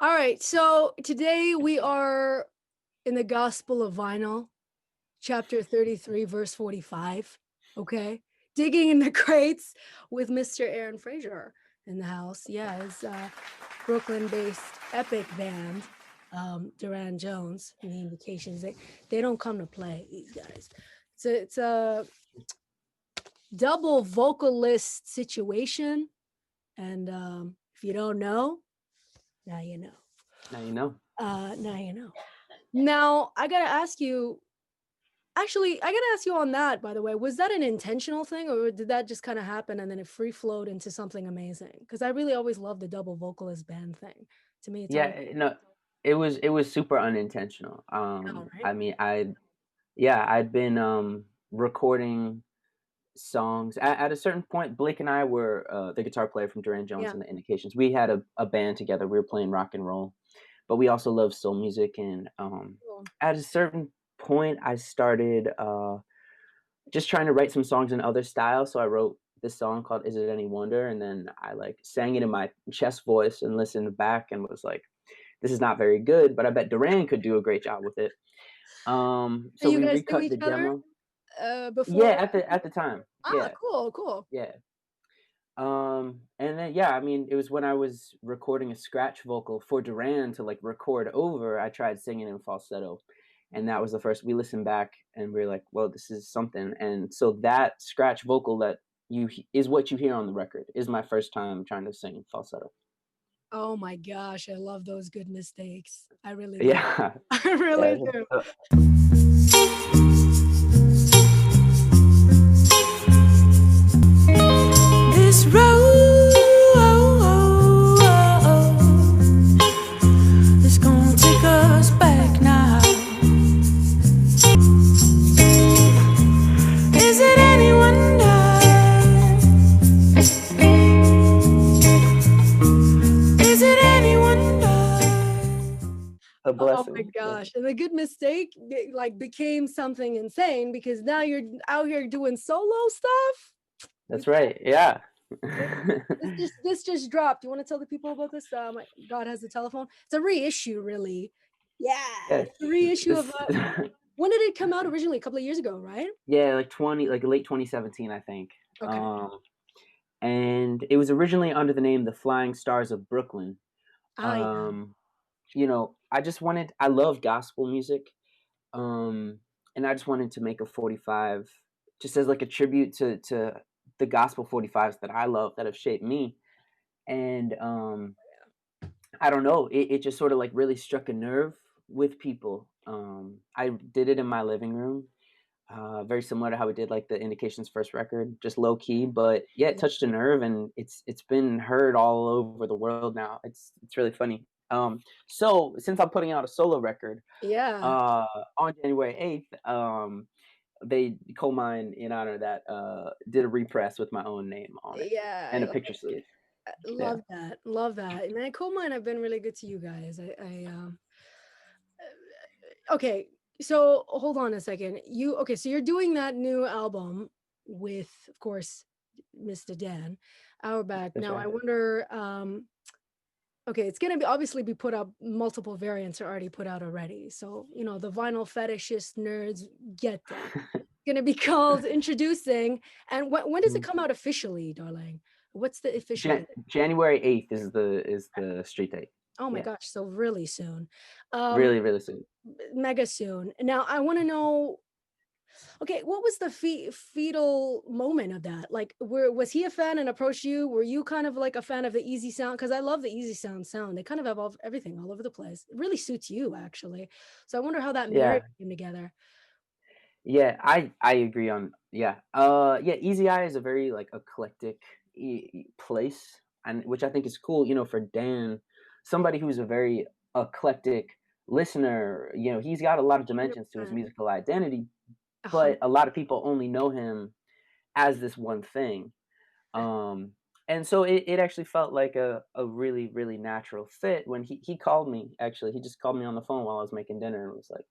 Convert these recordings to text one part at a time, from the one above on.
All right, so today we are in the Gospel of Vinyl, chapter 33, verse 45. Okay, digging in the crates with Mr. Aaron Frazer in the house. Yeah, his Brooklyn-based epic band, Durand Jones. And the indications they don't come to play. These guys. It's a double vocalist situation, and if you don't know, now you know. Now you know. Now you know. Now, I gotta ask you, actually, I gotta ask you on that, by the way, was that an intentional thing or did that just kind of happen and then it free flowed into something amazing? Because I really always love the double vocalist band thing. To me, it's Yeah, always, no, it was super unintentional. oh, right? I mean, I'd been recording songs at a certain point. Blake and I were the guitar player from Durand Jones Yeah. and the Indications. We had a band together. We were playing rock and roll, but we also loved soul music. And Cool. at a certain point, I started just trying to write some songs in other styles. So I wrote this song called "Is It Any Wonder," and then I like sang it in my chest voice and listened back and was like, this is not very good, but I bet Duran could do a great job with it. So So you we guys knew recut each the other demo. Yeah, before? at the time. Ah, Yeah, cool, cool. yeah. And then yeah, I mean, it was when I was recording a scratch vocal for Duran to like record over. I tried singing in falsetto, and that was the first. We listened back and we were like, "Well, this is something." And so that scratch vocal that is what you hear on the record is my first time trying to sing falsetto. Oh my gosh, I love those good mistakes. I really do. Yeah, I yeah. really do. This road is gonna take us back now. Is it any wonder? Is it any wonder? A Oh my blessing. Yeah. gosh. And the good mistake like became something insane because now you're out here doing solo stuff. You That's right. Yeah. This this just dropped. You want to tell the people about this? My God has a telephone. It's a reissue, really. Yeah, Yeah. it's a reissue of This when did it come out originally? A couple of years ago, right? yeah, like late 2017, I think. Okay. And it was originally under the name The Flying Stars of Brooklyn. Ah, yeah. Um, I love gospel music. And I just wanted to make a 45 just as like a tribute to the gospel 45s that I love that have shaped me. And I don't know, it just sort of like really struck a nerve with people. I did it in my living room, very similar to how we did like the Indications first record, just low key, but yeah, it touched a nerve, and it's been heard all over the world now. It's really funny. So since I'm putting out a solo record, Yeah. uh, on January 8th, they Colemine in honor of that did a repress with my own name on it Yeah. and a picture sleeve. I Yeah. love that. Love that. Man, Coal Mine have been really good to you guys. Okay, so hold on a second. So you're doing that new album with, of course, Mr. Dan Auerbach. That's Now I right. wonder, okay, it's gonna be obviously be put up, multiple variants are already put out already. So, the vinyl fetishist nerds get that. Gonna be called Introducing. And when does it Mhm. come out officially, darling? What's the official date? January 8th is the street date. Oh my Yeah. gosh, so really soon. Um, Really, really soon. Mega soon. Now I want to know, okay, what was the fetal moment of that? Like, was he a fan and approached you? Were you kind of like a fan of the easy sound? Because I love the easy sound. They kind of have everything all over the place. It really suits you, actually. So I wonder how that marriage Yeah. came together. Yeah, I agree on yeah. Yeah, Easy Eye is a very like eclectic place, and which I think is cool, for Dan, somebody who's a very eclectic listener, he's got a lot of dimensions to his 100%. musical identity, A but a hundred. lot of people only know him as this one thing. Um and so it actually felt like a really, really natural fit when he called me, actually. He just called me on the phone while I was making dinner and was like,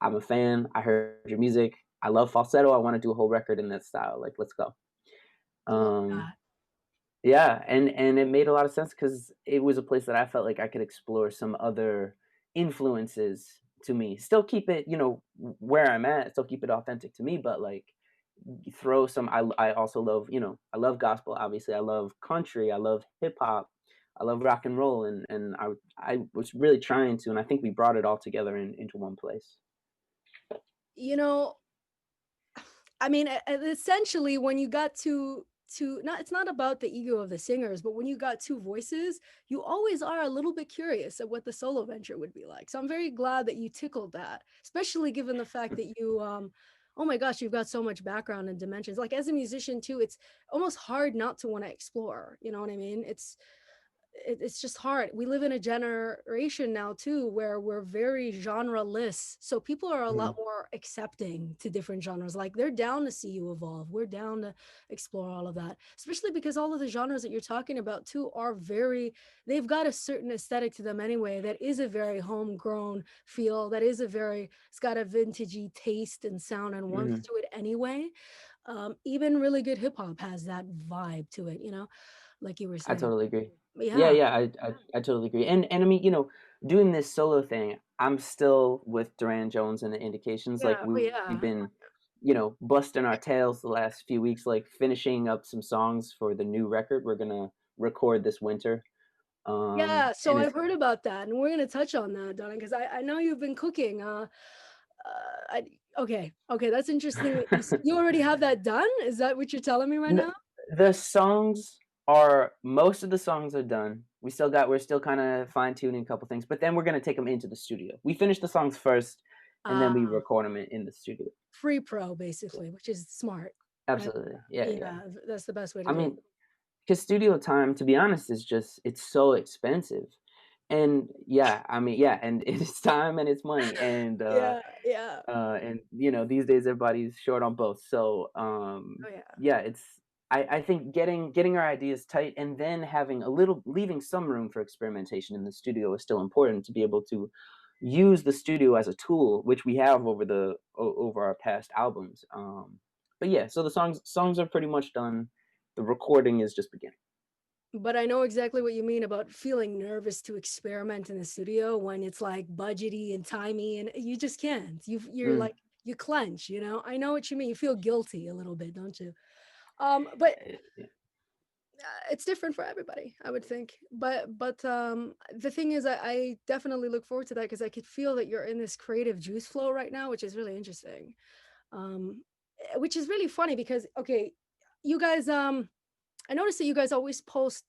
I'm a fan. I heard your music. I love falsetto. I want to do a whole record in that style. Like, let's go. Love Um, that. Yeah, and it made a lot of sense because it was a place that I felt like I could explore some other influences to me. Still keep it, where I'm at, still keep it authentic to me, but, like, throw some I also love, I love gospel, obviously, I love country, I love hip hop, I love rock and roll, and I was really trying to, and I think we brought it all together into one place. You know, I mean, essentially, when you got to not, it's not about the ego of the singers, but when you got two voices, you always are a little bit curious of what the solo venture would be like. So I'm very glad that you tickled that, especially given the fact that you, oh my gosh, you've got so much background and dimensions. Like as a musician too, it's almost hard not to want to explore. You know what I mean? It's just hard. We live in a generation now too where we're very genreless. So people are a lot Mhm. more accepting to different genres. Like they're down to see you evolve. We're down to explore all of that. Especially because all of the genres that you're talking about too are very, they've got a certain aesthetic to them anyway that is a very homegrown feel, that is a very, it's got a vintagey taste and sound and warmth Mhm. to it anyway. Even really good hip hop has that vibe to it, like you were I saying. totally agree. Yeah, Yeah. yeah, I totally agree. And I mean, doing this solo thing, I'm still with Durand Jones and the Indications. Like Yeah, oh we've yeah. been, busting our tails the last few weeks, like finishing up some songs for the new record we're gonna record this winter. Yeah, so And I've it's heard about that, and we're gonna touch on that, Donna, because I know you've been cooking. I, okay, that's interesting that you already have that done? Is that what you're telling me right n- now? the songs most of the songs are done. We're still kind of fine tuning a couple things, but then we're gonna take them into the studio. We finish the songs first, and then we Uh, record them in the studio. free pro basically, which is smart. I, Absolutely. Yeah, yeah. yeah, that's the best way to I do it. mean, because studio time, to be honest, is just it's so expensive. And yeah, I mean, yeah, and it's time and it's money. Yeah, yeah. And these days everybody's short on both. So Oh yeah. yeah, I think getting our ideas tight and then having a little leaving some room for experimentation in the studio is still important to be able to use the studio as a tool, which we have over our past albums. But yeah, so the songs are pretty much done. The recording is just beginning. But I know exactly what you mean about feeling nervous to experiment in the studio when it's like budgety and timey and you just can't. You're Mm. like you clench. I know what you mean. You feel guilty a little bit, don't you? But Yeah. it's different for everybody, I would think. But the thing is I definitely look forward to that because I could feel that you're in this creative juice flow right now, which is really interesting. Which is really funny because okay, you guys I noticed that you guys always post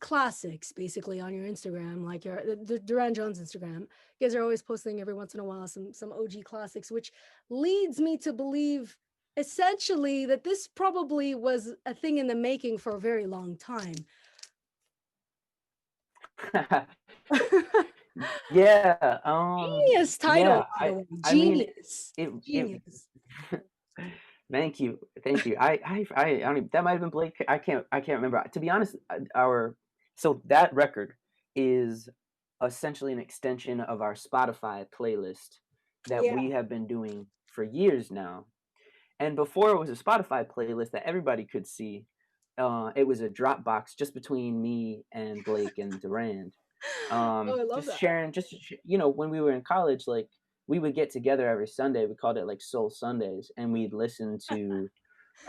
classics basically on your Instagram, like the Durand Jones Instagram. You guys are always posting every once in a while some OG classics, which leads me to believe essentially that this probably was a thing in the making for a very long time. Yeah, Genius yeah, title, by the way. I mean, Genius. it Genius. thank you, thank you. I don't even, that might have been Blake. I can't remember. To be honest, our so that record is essentially an extension of our Spotify playlist that Yeah. we have been doing for years now. And before it was a Spotify playlist that everybody could see, it was a Dropbox just between me and Blake and Durand. Oh, I love Just that. sharing, when we were in college, like we would get together every Sunday. We called it like Soul Sundays, and we'd listen to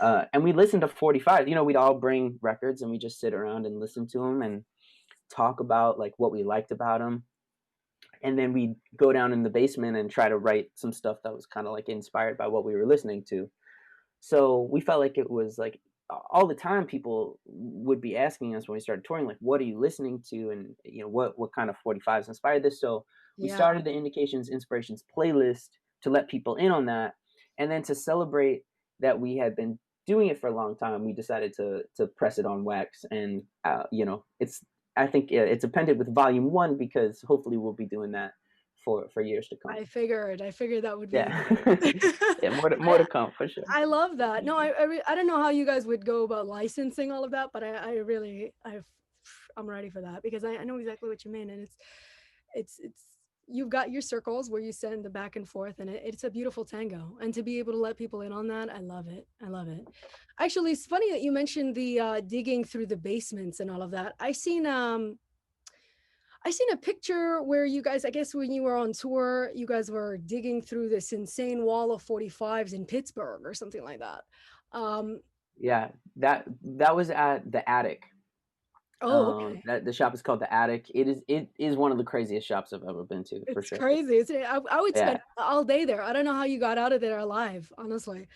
45. We'd all bring records and we just sit around and listen to them and talk about like what we liked about them. And then we'd go down in the basement and try to write some stuff that was kind of like inspired by what we were listening to. So we felt like it was like all the time people would be asking us when we started touring, like, what are you listening to? And what kind of 45s inspired this? So we Yeah. started the Indications Inspirations playlist to let people in on that. And then to celebrate that we had been doing it for a long time, we decided to press it on wax. And it's I think it's appended with volume one because hopefully we'll be doing that for years to come. I figured that would be Yeah. it. Yeah, more I to come for sure. I love that. No, I don't know how you guys would go about licensing all of that, but I really I'm ready for that because I know exactly what you mean, and it's you've got your circles where you send the back and forth, and it's a beautiful tango. And to be able to let people in on that, I love it. I love it. Actually, it's funny that you mentioned the digging through the basements and all of that. I seen a picture where you guys, I guess when you were on tour, you guys were digging through this insane wall of 45s in Pittsburgh or something like that. Yeah, that was at the Attic. Okay. That the shop is called the Attic. It is one of the craziest shops I've ever been to, for It's sure. crazy. I would spend Yeah. all day there. I don't know how you got out of there alive, honestly.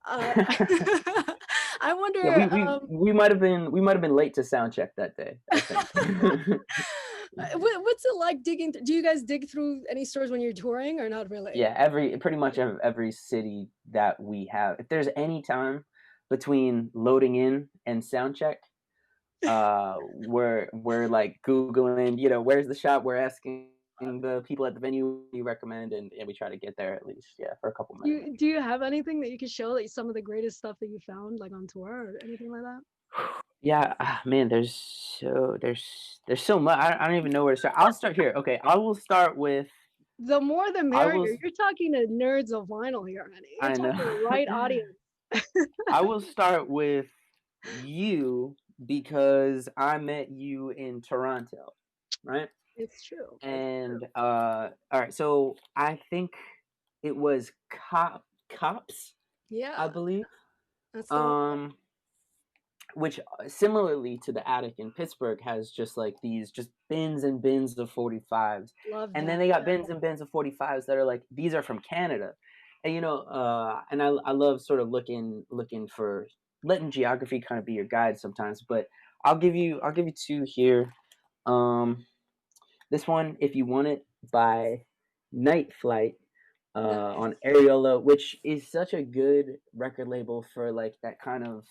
I wonder. Yeah, we might have been late to sound check that day, I think. What's it like digging? Do you guys dig through any stores when you're touring, or not really? Yeah, pretty much every city that we have. If there's any time between loading in and sound check, we're like Googling, where's the shop? We're asking the people at the venue you recommend, and we try to get there at least, for a couple minutes. Do you have anything that you can show, that some of the greatest stuff that you found, like on tour or anything like that? Yeah, man, there's so much. I don't even know where to start. I'll start here. Okay, I will start with. The more the I will. merrier. You're talking to nerds of vinyl here, honey. You're I know. talking to the right audience. I will start with you because I met you in Toronto, right? It's true. And all right, so I think it was Cops, Yeah, I believe. that's the one. Which similarly to the Attic in Pittsburgh has just like these just bins and bins of 45s. Love And that. then they got bins and bins of 45s that are like, these are from Canada. And and I love sort of looking for letting geography kind of be your guide sometimes, but I'll give you two here. This one, If You Want It, by Night Flight, on Areola, which is such a good record label for like that kind of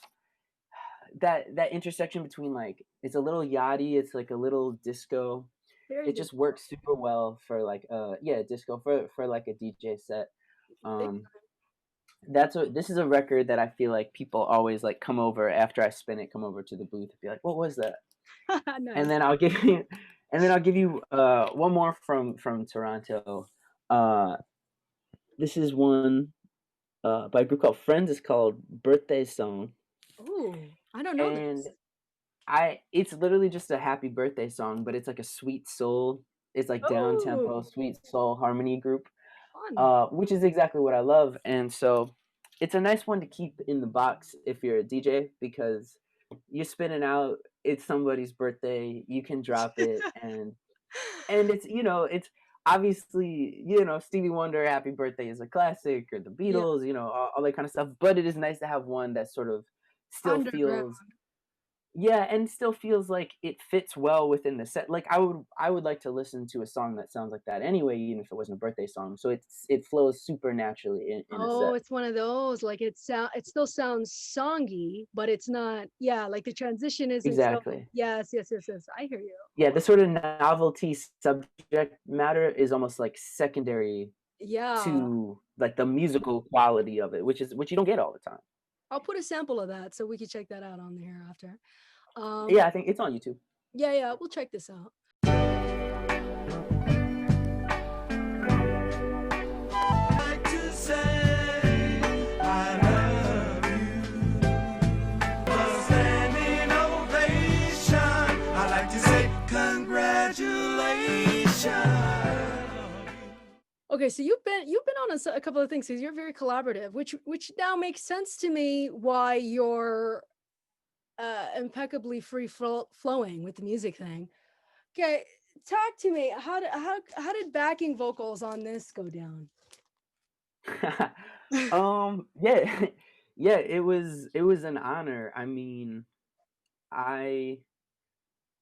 that intersection between, like, it's a little yachty, it's like a little disco. Very It good. just works super well for like disco for like a DJ set. This is a record that I feel like people always like come over after I spin it, come over to the booth and be like, what was that? Nice. And then I'll give you one more from Toronto. This is one by a group called Friends. It's called Birthday Song. Oh, I don't know And this. it's literally just a happy birthday song, but it's like a sweet soul. It's like down tempo, sweet soul harmony group, Fun. which is exactly what I love. And so it's a nice one to keep in the box if you're a DJ, because you're spinning out, it's somebody's birthday, you can drop it, and it's it's obviously Stevie Wonder Happy Birthday is a classic, or the Beatles, all that kind of stuff, but it is nice to have one that sort of still Underground. feels like it fits well within the set. Like I would like to listen to a song that sounds like that anyway, even if it wasn't a birthday song. So it flows super naturally in a Oh, set. it's one of those, like it still sounds songy, but it's not, like the transition isn't so. Exactly. Yes. I hear you. Yeah, the sort of novelty subject matter is almost like secondary Yeah. to like the musical quality of it, which you don't get all the time. I'll put a sample of that so we can check that out on here after. Yeah, I think it's on YouTube. Yeah, we'll check this out. Okay, so you've been on a couple of things, because you're very collaborative, which now makes sense to me why you're impeccably free flowing with the music thing. Okay, talk to me. How did backing vocals on this go down? Yeah, it was an honor. I mean,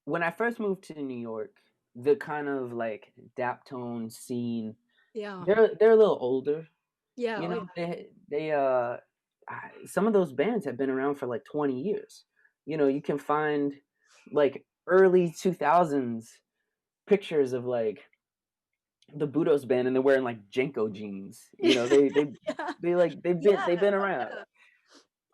when I first moved to New York, the kind of like daptone scene, they're a little older. Yeah. They some of those bands have been around for like 20 years. You can find like early 2000s pictures of like the Budos band, and they're wearing like Jenko jeans. They've been around.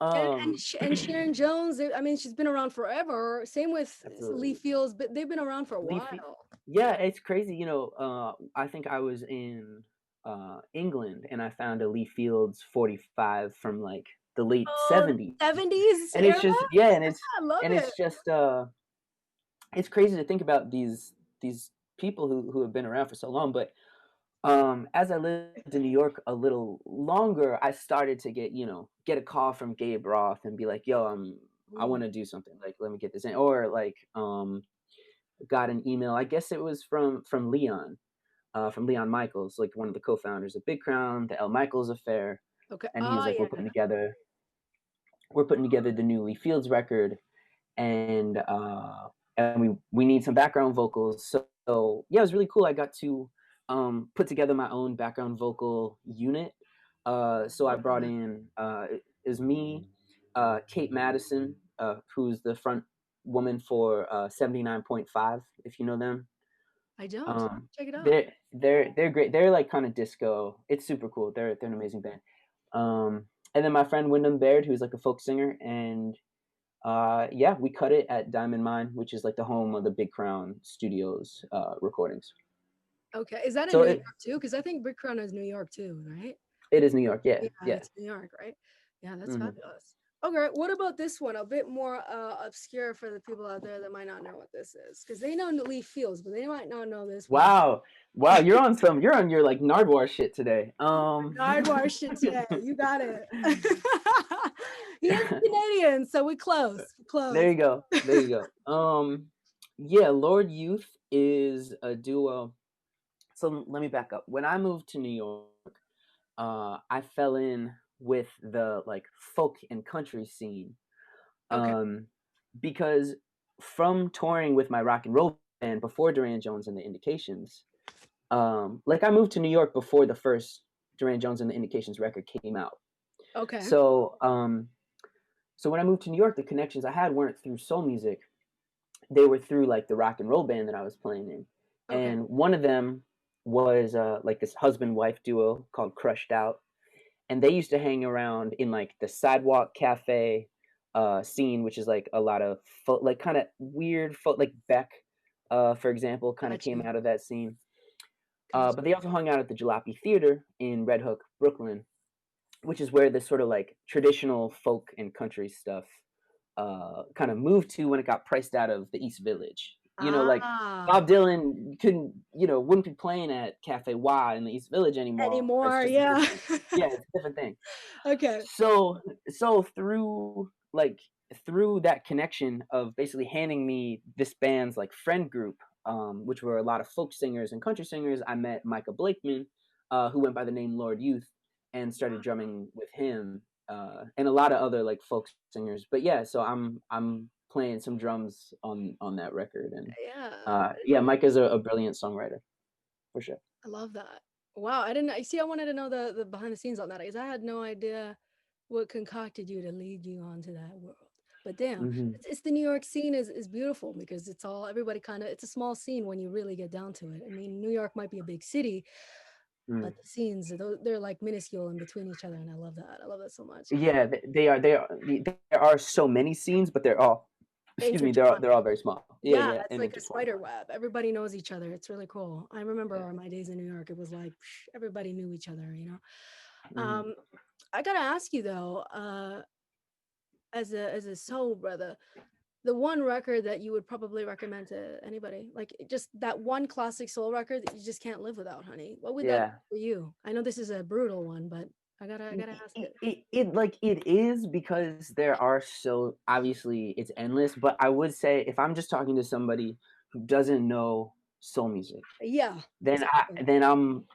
Um, And Sharon Jones, I mean, she's been around forever. Same with Lee absolutely. Fields, but they've been around for a Leafy. while. Yeah, it's crazy. I think I was in England and I found a Lee Fields 45 from like the late Oh, 70s. 70s And it's era? just yeah, and I love it. it's just it's crazy to think about these people who have been around for so long. But as I lived in New York a little longer, I started to get a call from Gabe Roth and be like, yo, I Ooh, want to do something. Like, let me get this in. Or like got an email. I guess it was from Leon Michaels, like one of the co-founders of Big Crown, the L. Michaels Affair, okay. and he was Oh, like, yeah. we're putting together the new Lee Fields record, and we need some background vocals. So yeah, it was really cool. I got to put together my own background vocal unit. So I Love brought that. in it was me, Kate Madison, who's the front woman for 79.5, if you know them. I don't. Check it out. They're great. They're like kind of disco. It's super cool. They're an amazing band. And then my friend Wyndham Baird, who's like a folk singer, and yeah, we cut it at Diamond Mine, which is like the home of the Big Crown Studios recordings. Okay. Is that in So New York too? Because I think Brick Crown is New York too, right? it is New York. Yeah, Yeah, yeah. it's New York, right? Yeah, that's Hmm. fabulous. Okay, what about this one? A bit more obscure for the people out there that might not know what this is, because they know Lee Fields, but they might not know this one. Wow, you're on your like Nardwar shit today. Nardwar shit today. You got it. He is Canadian, so we close. There Close. you go. There you go. Yeah, Lord Youth is a duo. So let me back up. When I moved to New York, I fell in with the like folk and country scene. Okay. Because from touring with my rock and roll band before Durand Jones and the Indications, like I moved to New York before the first Durand Jones and the Indications record came out. Okay. So when I moved to New York, the connections I had weren't through soul music. They were through like the rock and roll band that I was playing in. Okay. And one of them was like this husband wife duo called Crushed Out. And they used to hang around in like the sidewalk cafe scene, which is like a lot of like kind of weird like Beck, for example, kind of Got came you. out of that scene. Got But they also hung out at the Jalopy Theater in Red Hook, Brooklyn, which is where this sort of like traditional folk and country stuff kind of moved to when it got priced out of the East Village. Like Ah, Bob Dylan wouldn't be playing at Cafe Y in the East Village anymore. It's anymore. just a Yeah. different, yeah, it's a different thing. Okay. So through that connection of basically handing me this band's like friend group, which were a lot of folk singers and country singers, I met Micah Blakeman, who went by the name Lord Youth, and started drumming with him, and a lot of other like folk singers. But yeah, so I'm playing some drums on that record, and Yeah. yeah, Micah's a brilliant songwriter for sure. I love that. Wow, I didn't. I see. I wanted to know the behind the scenes on that because I had no idea what concocted you to lead you onto that world. But damn, Hmm. it's the New York scene is beautiful because it's all everybody kind of. It's a small scene when you really get down to it. I mean, New York might be a big city, Mm. but the scenes they're like minuscule in between each other, and I love that. I love that so much. Yeah, there are so many scenes, but they're all, excuse me, Intertwined. they're all very small. Yeah, Yeah, yeah, it's and like a intertwined. spider web. Everybody knows each other. It's really cool. I Yeah. remember my days in New York. It was like everybody knew each other. Mhm. I gotta ask you though, as a soul brother, the one record that you would probably recommend to anybody, like just that one classic soul record that you just can't live without, honey. What would that Yeah. be for you? I know this is a brutal one, but I gotta ask it. It is because there are so obviously it's endless, but I would say if I'm just talking to somebody who doesn't know soul music, Yeah, then I exactly. then I'm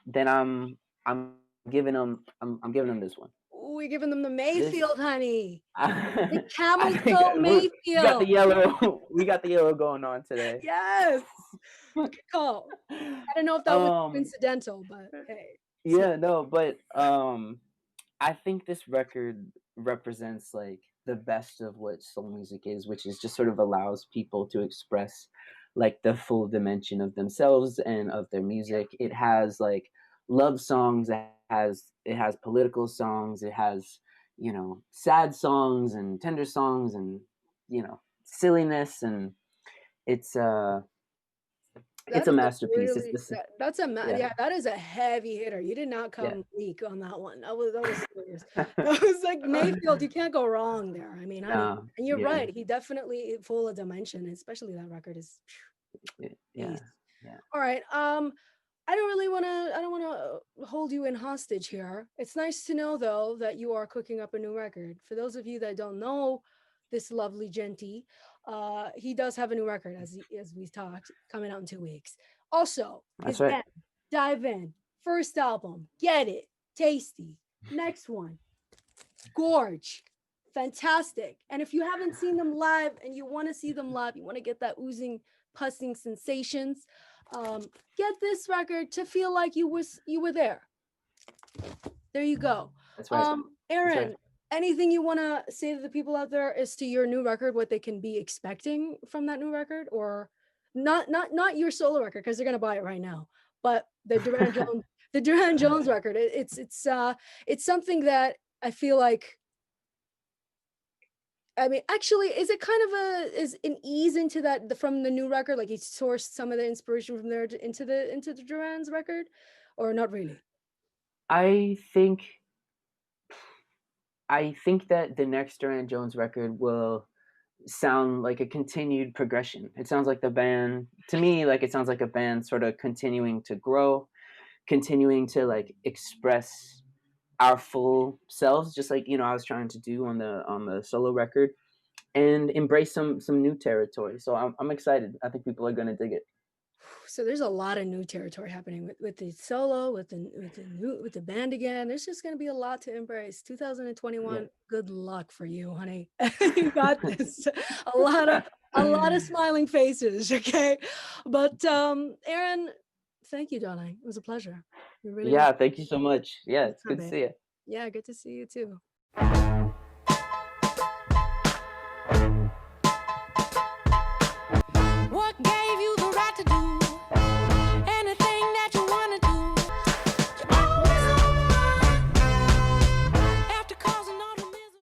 I'm giving them this one. We're giving them the This Mayfield, honey. The I camel think toe we got the Mayfield. yellow we got the yellow going on today. Yes. Good call. I don't know if that was Um coincidental, but hey. So, yeah, no, but I think this record represents like the best of what soul music is, which is just sort of allows people to express like the full dimension of themselves and of their music. It has like love songs, it has political songs, it has sad songs and tender songs and silliness, and it's a That is a masterpiece. It's really this that's a Yeah, yeah, that is a heavy hitter. You did not yeah. come weak on that one. That was serious. That was like Mayfield, you can't go wrong there. I mean, honey, and you're Yeah, right. He definitely full of dimension, especially that record is yeah, ace. yeah. All right. I don't wanna hold you in hostage here. It's nice to know though that you are cooking up a new record. For those of you that don't know this lovely genty, he does have a new record as we talked, coming out in 2 weeks. Also, That's his right. band, Dive In, first album, Get It, Tasty. Next one, Gorge. Fantastic. And if you haven't seen them live and you want to see them live, you want to get that oozing, pussing sensations, get this record to feel like you were there. There you go. That's right. Aaron, anything you want to say to the people out there as to your new record, what they can be expecting from that new record, or not your solo record because they're gonna buy it right now, but the Durand Jones, the Durand Jones record. It's something that I feel like. I mean, actually, is it kind of is an ease into that from the new record? Like he sourced some of the inspiration from there into the Durand's record, or not really? I think that the next Durand Jones record will sound like a continued progression. It sounds like the band, to me, like it sounds like a band sort of continuing to grow, continuing to like express our full selves, just like I was trying to do on the solo record, and embrace some new territory. So I'm excited. I think people are gonna dig it. So there's a lot of new territory happening with the solo, with the band again. There's just gonna be a lot to embrace. 2021. Yeah. Good luck for you, honey. You got this. A lot of smiling faces. Okay, but Aaron, thank you, darling. It was a pleasure. It really was. Yeah, thank you so much. Yeah, it's Anytime, good to babe. see you. Yeah, good to see you too.